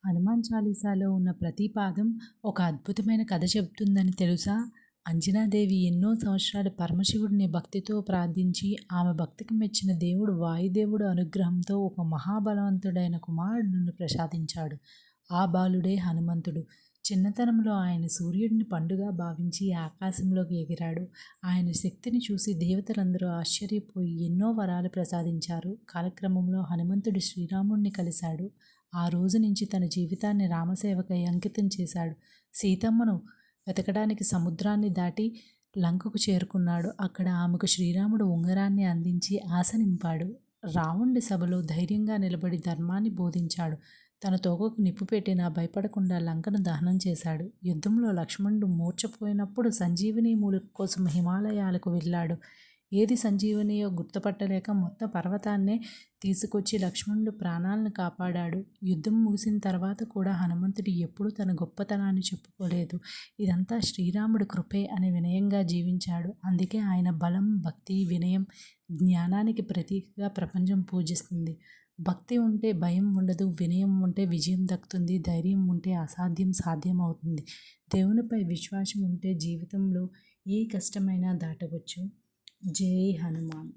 హనుమాన్ చాలీసాలో ఉన్న ప్రతి పాదం ఒక అద్భుతమైన కథ చెబుతుందని తెలుసా? అంజనాదేవి ఎన్నో సంవత్సరాలు పరమశివుడిని భక్తితో ప్రార్థించి, ఆమె భక్తికి మెచ్చిన దేవుడు వాయుదేవుడు అనుగ్రహంతో ఒక మహాబలవంతుడైన కుమారుడిని ప్రసాదించాడు. ఆ బాలుడే హనుమంతుడు. చిన్నతనంలో ఆయన సూర్యుడిని పండుగా భావించి ఆకాశంలోకి ఎగిరాడు. ఆయన శక్తిని చూసి దేవతలందరూ ఆశ్చర్యపోయి ఎన్నో వరాలు ప్రసాదించారు. కాలక్రమంలో హనుమంతుడు శ్రీరాముడిని కలిశాడు. ఆ రోజు నుంచి తన జీవితాన్ని రామసేవకై అంకితం చేశాడు. సీతమ్మను వెతకడానికి సముద్రాన్ని దాటి లంకకు చేరుకున్నాడు. అక్కడ ఆమెకు శ్రీరాముడు ఉంగరాన్ని అందించి ఆశ నింపాడు. రావణుడి సభలో ధైర్యంగా నిలబడి ధర్మాన్ని బోధించాడు. తన తోకకు నిప్పు పెట్టినా భయపడకుండా లంకను దహనం చేశాడు. యుద్ధంలో లక్ష్మణుడు మూర్ఛపోయినప్పుడు సంజీవిని మూలిక కోసం హిమాలయాలకు వెళ్ళాడు. ఏది సంజీవనియో గుర్తుపట్టలేక మొత్తం పర్వతాన్నే తీసుకొచ్చి లక్ష్మణుడు ప్రాణాలను కాపాడాడు. యుద్ధం ముగిసిన తర్వాత కూడా హనుమంతుడు ఎప్పుడూ తన గొప్పతనాన్ని చెప్పుకోలేదు. ఇదంతా శ్రీరాముడి కృపే అని వినయంగా జీవించాడు. అందుకే ఆయన బలం, భక్తి, వినయం, జ్ఞానానికి ప్రతీకగా ప్రపంచం పూజిస్తుంది. భక్తి ఉంటే భయం ఉండదు, వినయం ఉంటే విజయం దక్కుతుంది, ధైర్యం ఉంటే అసాధ్యం సాధ్యం అవుతుంది. దేవునిపై విశ్వాసం ఉంటే జీవితంలో ఏ కష్టమైనా దాటవచ్చు. జై హనుమాన్.